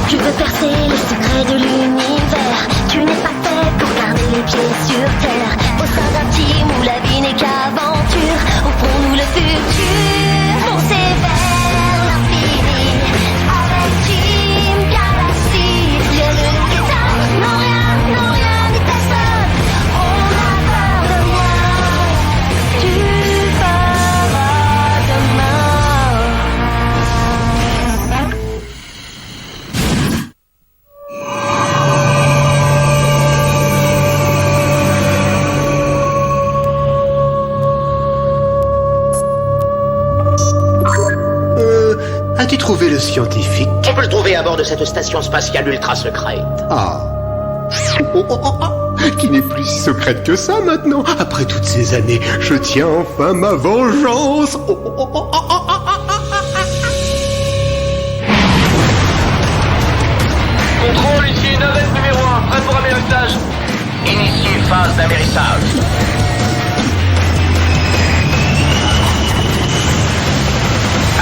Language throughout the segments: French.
Tu veux percer les secrets de l'univers. Tu n'es pas fait pour garder les pieds sur terre. Au sein d'un team où la vie n'est qu'aventure, offrons-nous le futur. Foncez vers l'infini avec Team Galaxy. Rien ne nous éteint, non rien ni personne. On a peur de rien. Tu feras demain. As-tu trouvé le scientifique? On peut le trouver à bord de cette station spatiale ultra secrète. Ah. Qui n'est plus si secrète que ça maintenant. Après toutes ces années, je tiens enfin ma vengeance. Contrôle ici, navette numéro 1, prêt pour amérissage. Initie phase d'amérissage.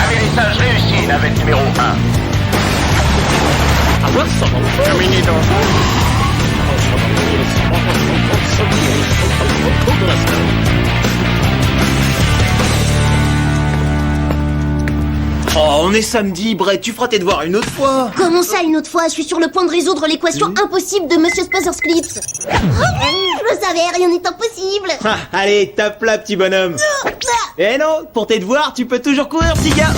Amérissage réussi, navette numéro 1. Terminé donc. Oh, on est samedi, Brett, tu feras tes devoirs une autre fois. Comment ça une autre fois? Je suis sur le point de résoudre l'équation impossible de Monsieur Spacersclips. Je le savais, rien n'est impossible. Ah, allez, tape là, petit bonhomme. Eh non, pour tes devoirs, tu peux toujours courir, petit gars.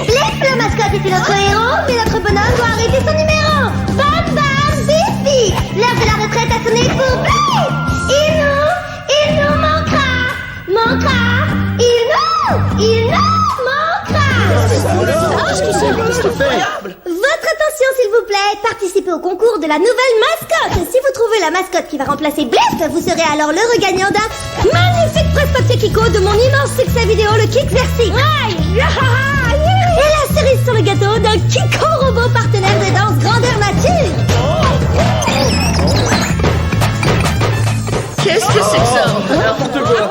Laisse la mascotte était notre héros, mais notre bonhomme doit arrêter son numéro. Bam bam, bifi. L'heure de la retraite a sonné pour Blake. Il nous manquera. Il nous manquera. Votre attention s'il vous plaît, participez au concours de la nouvelle mascotte. Si vous trouvez la mascotte qui va remplacer Bliff, vous serez alors l'heureux gagnant d'un magnifique presse-papier Kiko de mon immense succès vidéo, le Kik Versi. Et la cerise sur le gâteau d'un Kiko robot partenaire de danse grandeur nature. Qu'est-ce que c'est que ça? N'importe quoi.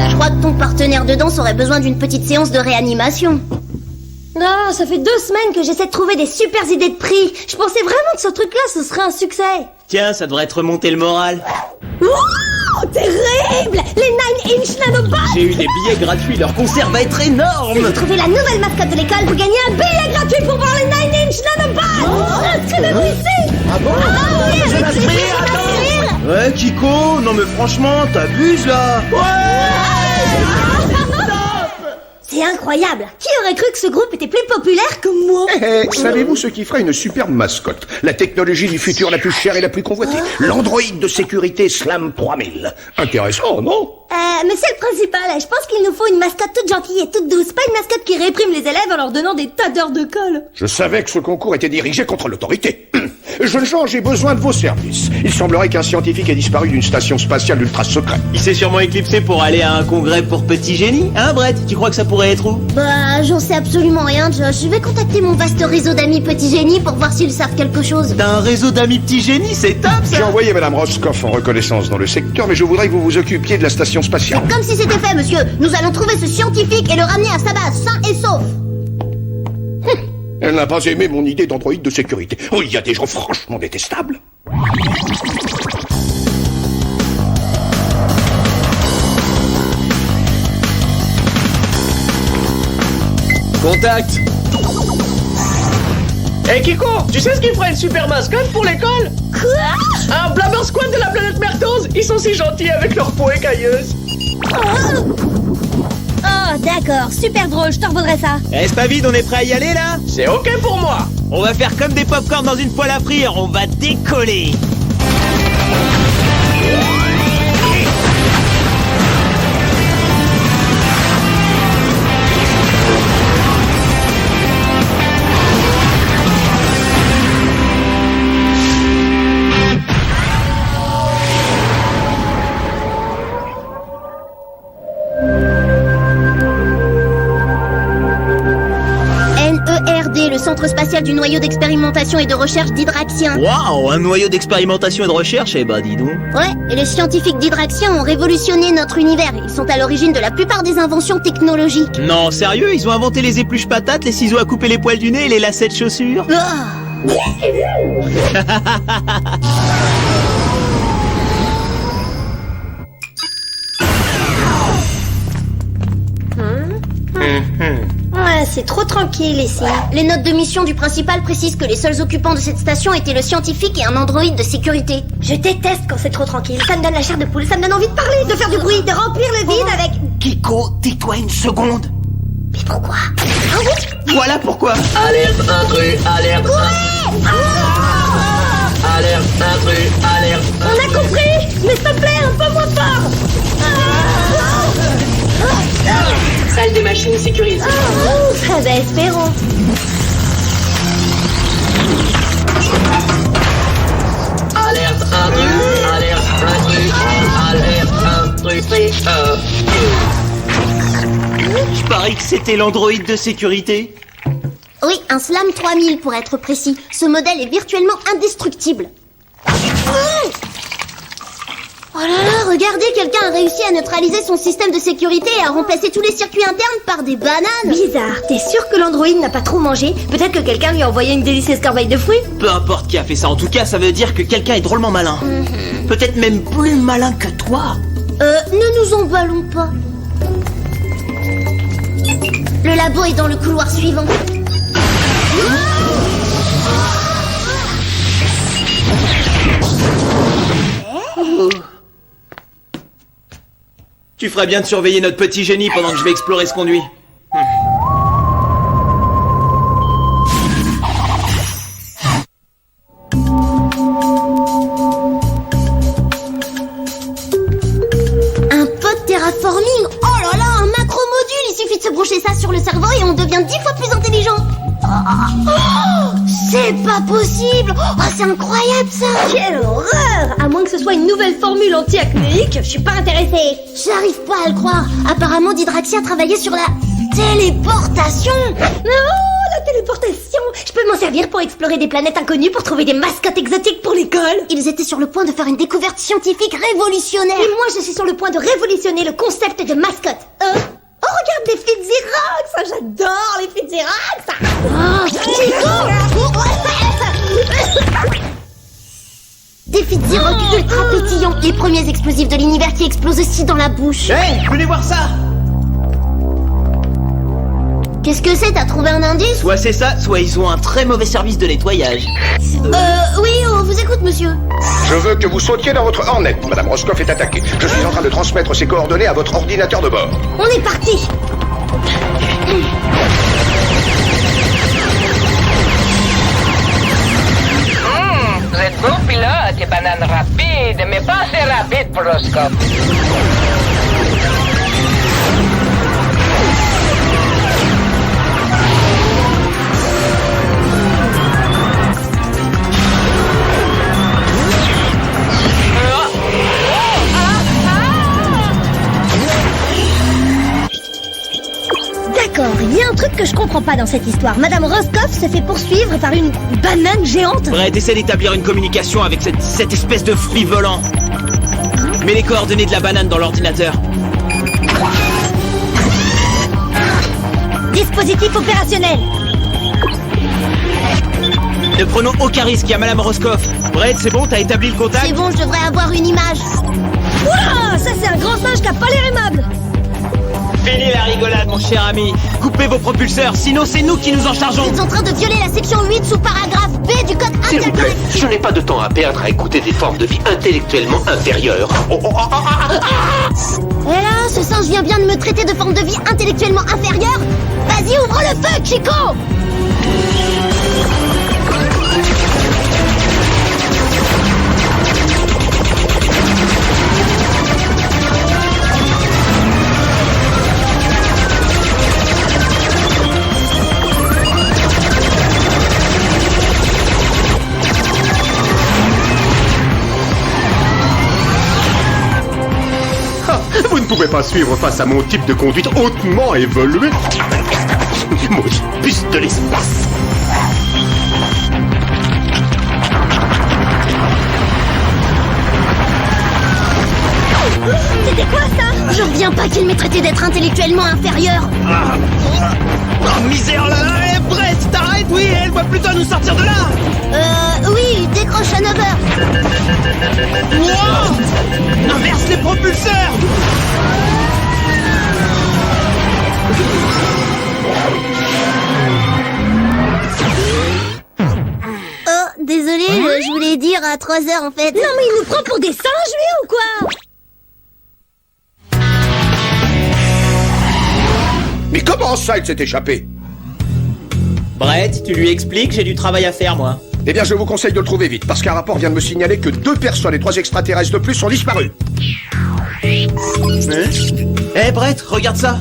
Je crois que ton partenaire de danse aurait besoin d'une petite séance de réanimation. Non, ça fait 2 semaines que j'essaie de trouver des super idées de prix. Je pensais vraiment que ce truc-là, ce serait un succès. Tiens, ça devrait te remonter le moral. Oh, terrible! Les 9-inch nanobots! J'ai eu des billets gratuits, leur concert va être énorme. Si vous trouvez la nouvelle mascotte de l'école, vous gagnez un billet gratuit pour voir les 9-inch nanobots! Inscrivez-vous ici! Ah bon? Oui, Je vais m'inscrire, attends. Ouais, Kiko, non mais franchement, t'abuses là. C'est incroyable! Qui aurait cru que ce groupe était plus populaire que moi? Savez-vous ce qui ferait une superbe mascotte? La technologie du futur la plus chère et la plus convoitée. L'Android de sécurité Slam 3000. Intéressant, non? Monsieur le principal, je pense qu'il nous faut une mascotte toute gentille et toute douce, pas une mascotte qui réprime les élèves en leur donnant des tas d'heures de colle. Je savais que ce concours était dirigé contre l'autorité. Jeune gens, j'ai besoin de vos services. Il semblerait qu'un scientifique ait disparu d'une station spatiale ultra secrète. Il s'est sûrement éclipsé pour aller à un congrès pour petits génies, hein Brett? Tu crois que ça pourrait être où? Bah, j'en sais absolument rien, Josh. Je vais contacter mon vaste réseau d'amis petits génies pour voir s'ils savent quelque chose. T'as un réseau d'amis petits génies, c'est top ça. J'ai envoyé Madame Roscoff en reconnaissance dans le secteur, mais je voudrais que vous vous occupiez de la station spatiale. Comme si c'était fait, monsieur. Nous allons trouver ce scientifique et le ramener à sa base, sain et sauf. Elle n'a pas aimé mon idée d'Android de sécurité. Oh, il y a des gens franchement détestables. Contact. Hey Kiko, tu sais ce qui ferait une super mascotte pour l'école? Quoi? Un Blabber Squad de la planète Mertose. Ils sont si gentils avec leur peau écailleuse. Oh, d'accord. Super drôle, je t'en revaudrai ça. Reste pas vide, on est prêt à y aller là? C'est ok pour moi. On va faire comme des pop-corn dans une poêle à frire, on va décoller. centre spatial du noyau d'expérimentation et de recherche d'Hydraxien. Waouh, un noyau d'expérimentation et de recherche, eh bah dis donc. Ouais, et les scientifiques d'Hydraxien ont révolutionné notre univers. Ils sont à l'origine de la plupart des inventions technologiques. Non, sérieux, ils ont inventé les épluches patates, les ciseaux à couper les poils du nez et les lacets de chaussures. Ouais, c'est trop tranquille ici. Les notes de mission du principal précisent que les seuls occupants de cette station étaient le scientifique et un androïde de sécurité. Je déteste quand c'est trop tranquille. Ça me donne la chair de poule, ça me donne envie de parler, de faire du bruit, de remplir le vide avec... Kiko, tais-toi une seconde. Mais pourquoi? Voilà pourquoi. Alerte intrus, alerte alerte intrus, alerte. On a compris. Mais s'il te plaît, un peu moins fort. Salle des machines sécurisée. Ah bah espérons. Alerte intrus, alerte intrus, alerte intrus. Je parie que c'était l'androïde de sécurité. Oui, un Slam 3000 pour être précis. Ce modèle est virtuellement indestructible. Oh là là, regardez, quelqu'un a réussi à neutraliser son système de sécurité et à remplacer tous les circuits internes par des bananes. Bizarre, t'es sûr que l'androïde n'a pas trop mangé? Peut-être que quelqu'un lui a envoyé une délicieuse corbeille de fruits? Peu importe qui a fait ça, en tout cas, ça veut dire que quelqu'un est drôlement malin. Peut-être même plus malin que toi. Ne nous emballons pas. Le labo est dans le couloir suivant. Tu ferais bien de surveiller notre petit génie pendant que je vais explorer ce conduit. Un pod terraforming. Oh là là, un macro-module. Il suffit de se brancher ça sur le cerveau et on devient 10 fois plus intelligent. Oh, c'est pas possible. Oh, c'est incroyable ça. Quelle horreur. À moins que ce soit une nouvelle formule anti-acnéique, je suis pas intéressée. J'arrive pas à le croire. Apparemment Hydraxien travaillait sur la téléportation. Non, la téléportation. Je peux m'en servir pour explorer des planètes inconnues, pour trouver des mascottes exotiques pour l'école. Ils étaient sur le point de faire une découverte scientifique révolutionnaire. Et moi je suis sur le point de révolutionner le concept de mascotte. Oh, regarde les frites Xerox. Ça, j'adore les frites Xerox. Oh, des frites Xerox ultra pétillants. Les premiers explosifs de l'univers qui explosent aussi dans la bouche. Hey, venez voir ça. Qu'est-ce que c'est? T'as trouvé un indice? Soit c'est ça, soit ils ont un très mauvais service de nettoyage. Oui, on vous écoute, monsieur. Je veux que vous sautiez dans votre Hornet. Madame Roscoff est attaquée. Je suis en train de transmettre ses coordonnées à votre ordinateur de bord. On est parti. Vous êtes bon pilote et banane rapide, mais pas assez rapide pour Roscoff. D'accord, il y a un truc que je comprends pas dans cette histoire. Madame Roscoff se fait poursuivre par une banane géante. Brett essaie d'établir une communication avec cette espèce de fruit volant. Mets les coordonnées de la banane dans l'ordinateur. Dispositif opérationnel. Ne prenons aucun risque, il y a Madame Roscoff. Brett, c'est bon, t'as établi le contact? C'est bon, je devrais avoir une image. Oula, ça c'est un grand singe qui a pas l'air aimable. Fini la rigolade, mon cher ami. Coupez vos propulseurs, sinon c'est nous qui nous en chargeons. Ils sont en train de violer la section 8 sous paragraphe B du code S'il vous plaît, intergalactique. je n'ai pas de temps à perdre à écouter des formes de vie intellectuellement inférieures. Et là, ce singe vient bien de me traiter de forme de vie intellectuellement inférieure. Vas-y, ouvre le feu, Chico. Vous ne pouvez pas suivre face à mon type de conduite hautement évolué. Maudite puce de l'espace. C'était quoi ça? Je reviens pas qu'il m'ait traité d'être intellectuellement inférieur. Oh, misère là! Eh, Brett, t'arrêtes, oui, elle va plutôt nous sortir de là! Oui, décroche à 9h. Wow! Inverse les propulseurs! Oh, désolé, je voulais dire à 3h en fait. Non mais il nous prend pour des singes lui ou quoi? Mais comment ça, il s'est échappé? Brett, tu lui expliques, j'ai du travail à faire, moi. Eh bien, je vous conseille de le trouver vite, parce qu'un rapport vient de me signaler que 2 personnes et 3 extraterrestres de plus ont disparu. Eh, Brett, regarde ça!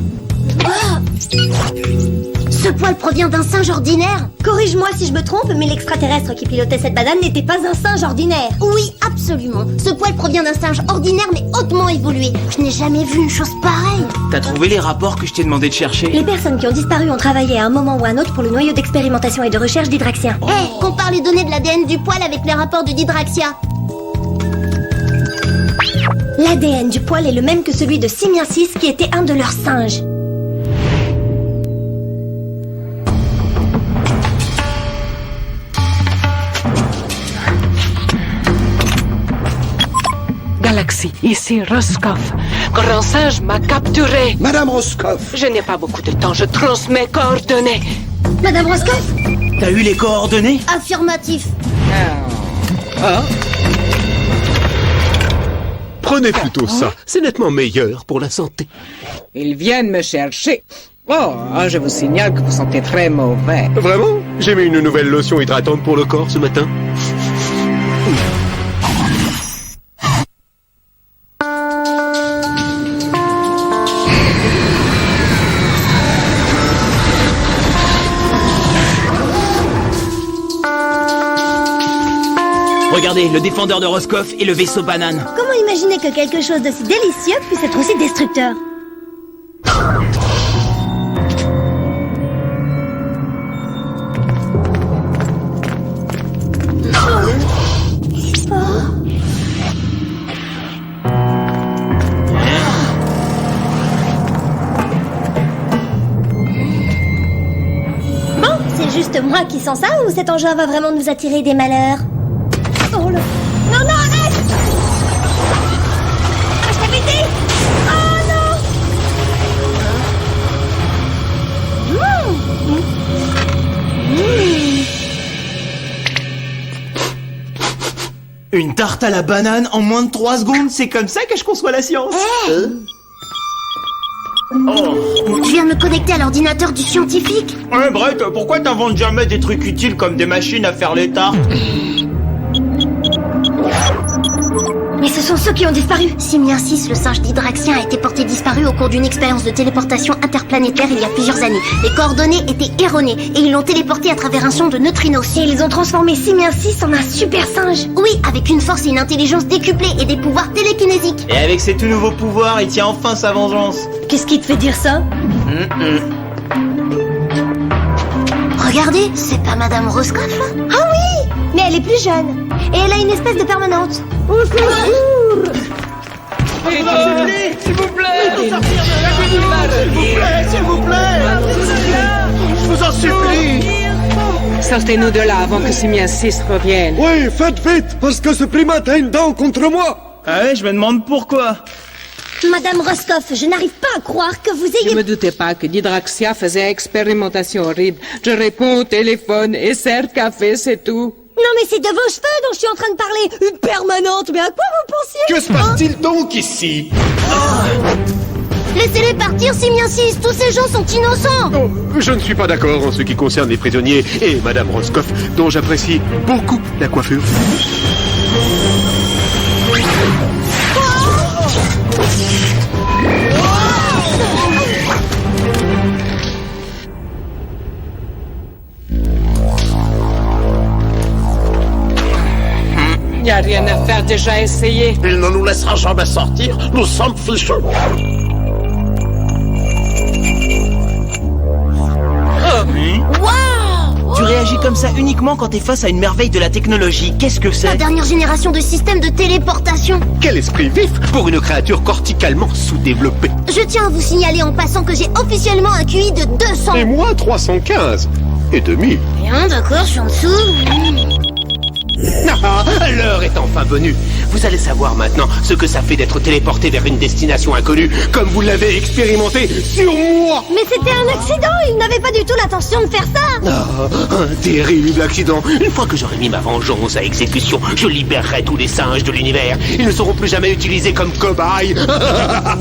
Ce poil provient d'un singe ordinaire. Corrige-moi si je me trompe, mais l'extraterrestre qui pilotait cette banane n'était pas un singe ordinaire. Oui, absolument. Ce poil provient d'un singe ordinaire mais hautement évolué. Je n'ai jamais vu une chose pareille. T'as trouvé les rapports que je t'ai demandé de chercher? Les personnes qui ont disparu ont travaillé à un moment ou à un autre pour le noyau d'expérimentation et de recherche d'Hydraxia. Compare les données de l'ADN du poil avec les rapports de Hydraxia. L'ADN du poil est le même que celui de Simiensis qui était un de leurs singes. Galaxy, ici Roscoff. Grand singe m'a capturé. Madame Roscoff. Je n'ai pas beaucoup de temps, je transmets coordonnées. Madame Roscoff? T'as eu les coordonnées? Affirmatif. Prenez plutôt ça, c'est nettement meilleur pour la santé. Ils viennent me chercher. Oh, je vous signale que vous sentez très mauvais. Vraiment? J'ai mis une nouvelle lotion hydratante pour le corps ce matin. Regardez, le défendeur de Roscoff et le vaisseau banane. Comment imaginer que quelque chose d'aussi délicieux puisse être aussi destructeur? Bon, c'est juste moi qui sens ça ou cet engin va vraiment nous attirer des malheurs? Oh là... Non, non, arrête! Je t'avais dit! Oh non! Une tarte à la banane en moins de 3 secondes, c'est comme ça que je conçois la science. Je viens de me connecter à l'ordinateur du scientifique. Ouais, Brett, pourquoi t'inventes jamais des trucs utiles comme des machines à faire les tartes? Mais ce sont ceux qui ont disparu. Simiensis, le singe d'Hydraxia, a été porté disparu au cours d'une expérience de téléportation interplanétaire il y a plusieurs années. Les coordonnées étaient erronées et ils l'ont téléporté à travers un son de neutrinos. Et ils ont transformé Simiensis en un super singe. Oui, avec une force et une intelligence décuplées et des pouvoirs télékinésiques. Et avec ses tout nouveaux pouvoirs, il tient enfin sa vengeance. Qu'est-ce qui te fait dire ça? Regardez, c'est pas Madame Roscoff là? Ah oui! Mais elle est plus jeune. Et elle a une espèce de permanente. Au secours! S'il vous plaît! S'il vous plaît! Je vous en supplie! Sortez-nous de là avant que Simiensis revienne. Oui, faites vite, parce que ce primate a une dent contre moi. Ah ouais, je me demande pourquoi. Madame Roscoff, je n'arrive pas à croire que vous Je ayez... me doutais pas que d'Hydraxia faisait expérimentation horrible. Je réponds au téléphone et sers café, c'est tout. Non mais c'est de vos cheveux dont je suis en train de parler. Une permanente, mais à quoi vous pensiez? Que se passe-t-il donc ici? Laissez-les partir, Simiensis. Tous ces gens sont innocents. Oh, je ne suis pas d'accord en ce qui concerne les prisonniers et Madame Roscoff, dont j'apprécie beaucoup la coiffure. Y a rien à faire, déjà essayé. Il ne nous laissera jamais sortir, nous sommes fichus. Waouh! Tu réagis comme ça uniquement quand t'es face à une merveille de la technologie. Qu'est-ce que La c'est? dernière génération de système de téléportation. Quel esprit vif pour une créature corticalement sous-développée. Je tiens à vous signaler en passant que j'ai officiellement un QI de 200. Et moi, 315. Et demi. Bien, d'accord, je suis en dessous. Ah, l'heure est enfin venue. Vous allez savoir maintenant ce que ça fait d'être téléporté vers une destination inconnue, comme vous l'avez expérimenté sur moi. Mais c'était un accident, il n'avait pas du tout l'intention de faire ça. Ah, un terrible accident. Une fois que j'aurai mis ma vengeance à exécution, je libérerai tous les singes de l'univers. Ils ne seront plus jamais utilisés comme cobayes.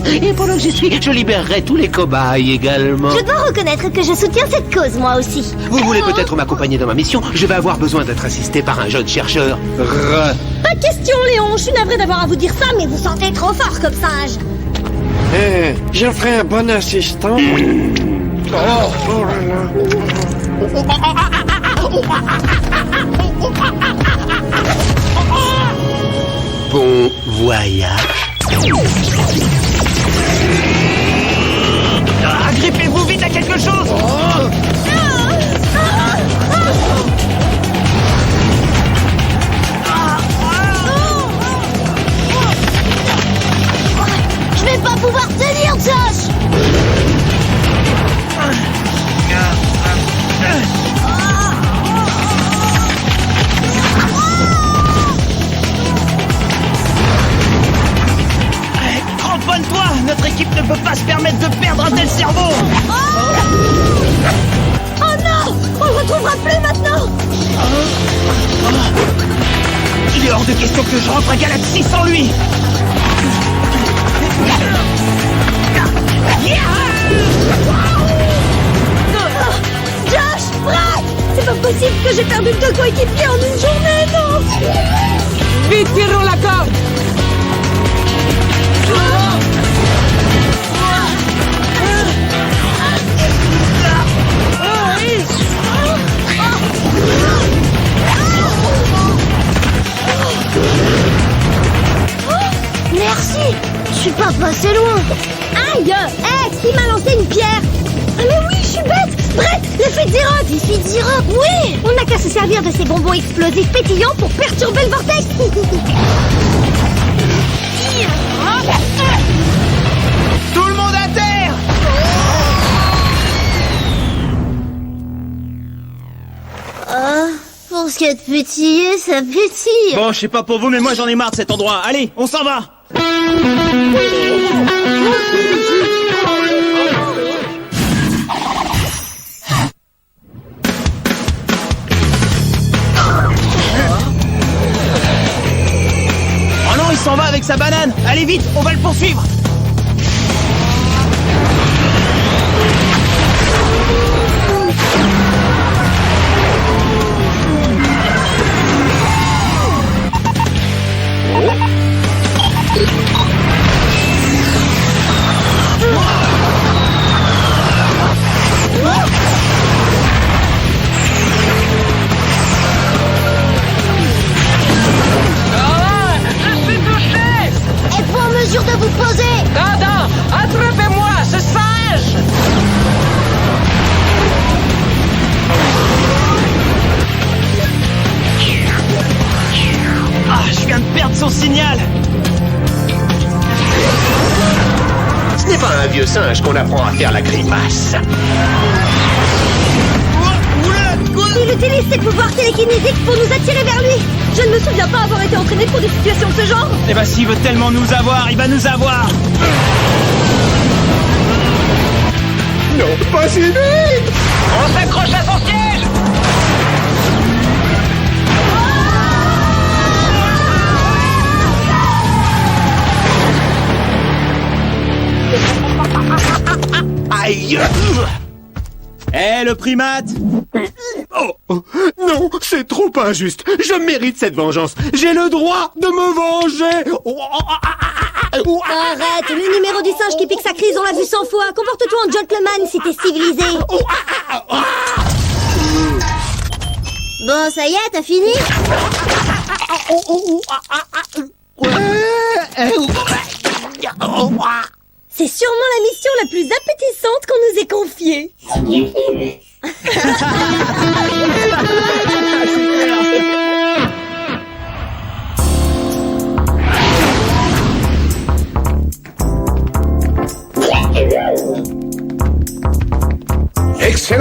Et pendant que j'y suis, je libérerai tous les cobayes également. Je dois reconnaître que je soutiens cette cause, moi aussi. Vous voulez peut-être m'accompagner dans ma mission? Je vais avoir besoin d'être assisté par un jeune chercheur. Pas de question, Léon, je suis navré d'avoir à vous dire ça, mais vous sentez trop fort comme singe. Je ferai un bon assistant. Bon voyage. Agrippez-vous vite à quelque chose! Je vais pas pouvoir tenir, Josh. Cramponne-toi! Notre équipe ne peut pas se permettre de perdre un tel cerveau! Oh non, on le retrouvera plus maintenant. Il est hors de question que je rentre à Galaxy sans lui! Josh, Brad, c'est pas possible que j'ai perdu 2 coéquipiers en une journée, non. Vite, tirons la corde! Merci, je suis pas passé loin. Aïe, qui m'a lancé une pierre? Ah mais oui, je suis bête. Bref, l'effet d'Iroc. L'effet d'Iroc, oui. On n'a qu'à se servir de ces bonbons explosifs pétillants pour perturber le vortex. Tout le monde à terre! Pour ce qui est de pétiller, ça pétille. Bon, je sais pas pour vous, mais moi j'en ai marre de cet endroit. Allez, on s'en va! Oh non, il s'en va avec sa banane! Allez vite, on va le poursuivre! Êtes-vous en mesure de vous poser? Dada, attrapez-moi, ce singe! Ah, je viens de perdre son signal! Ce n'est pas un vieux singe qu'on apprend à faire la grimace. Il utilise ses pouvoirs télékinésiques pour nous attirer vers lui. Je ne me souviens pas avoir été entraîné pour des situations de ce genre. Eh ben, s'il veut tellement nous avoir, il va nous avoir! Non, pas si vite. On s'accroche à son siège! Aïe! Eh, le primate! Oh, non, c'est trop injuste. Je mérite cette vengeance. J'ai le droit de me venger. Arrête, le numéro du singe qui pique sa crise, on l'a vu 100 fois. Comporte-toi en gentleman si t'es civilisé. Bon, ça y est, t'as fini? C'est sûrement la mission la plus appétissante qu'on nous ait confiée.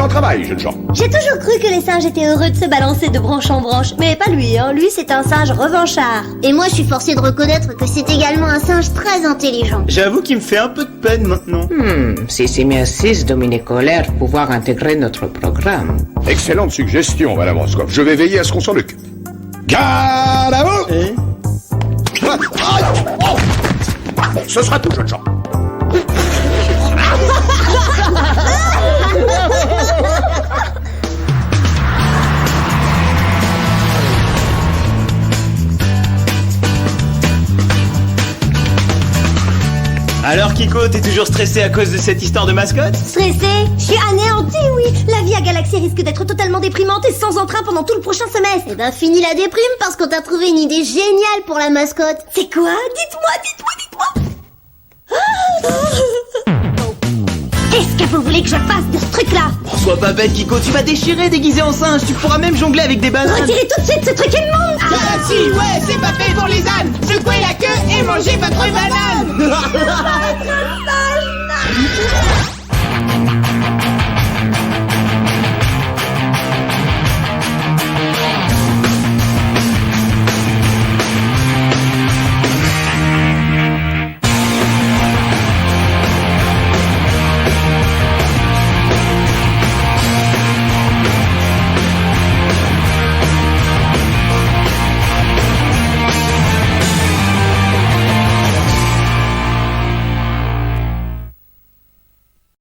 Excellent travail, jeunes gens. J'ai toujours cru que les singes étaient heureux de se balancer de branche en branche. Mais pas lui, hein. Lui, c'est un singe revanchard. Et moi, je suis forcée de reconnaître que c'est également un singe très intelligent. J'avoue qu'il me fait un peu de peine maintenant. Si Simeon 6 Dominique Colère pouvoir intégrer notre programme. Excellente suggestion, Madame Roscoff. Je vais veiller à ce qu'on s'en occupe. Garde à vous! Ce sera tout, jeunes gens. Alors Kiko, t'es toujours stressé à cause de cette histoire de mascotte? Stressé? Je suis anéantie, oui. La vie à Galaxy risque d'être totalement déprimante et sans entrain pendant tout le prochain semestre. Eh ben, fini la déprime parce qu'on t'a trouvé une idée géniale pour la mascotte. C'est quoi? Dites-moi. Qu'est-ce que vous voulez que je fasse de ce truc-là? Sois pas bête Kiko, tu vas déchirer déguisé en singe, tu pourras même jongler avec des bananes. Retirez tout de suite ce truc immonde! Galaxy, ouais, c'est pas fait pour les ânes. Secouez la queue et mangez votre banane.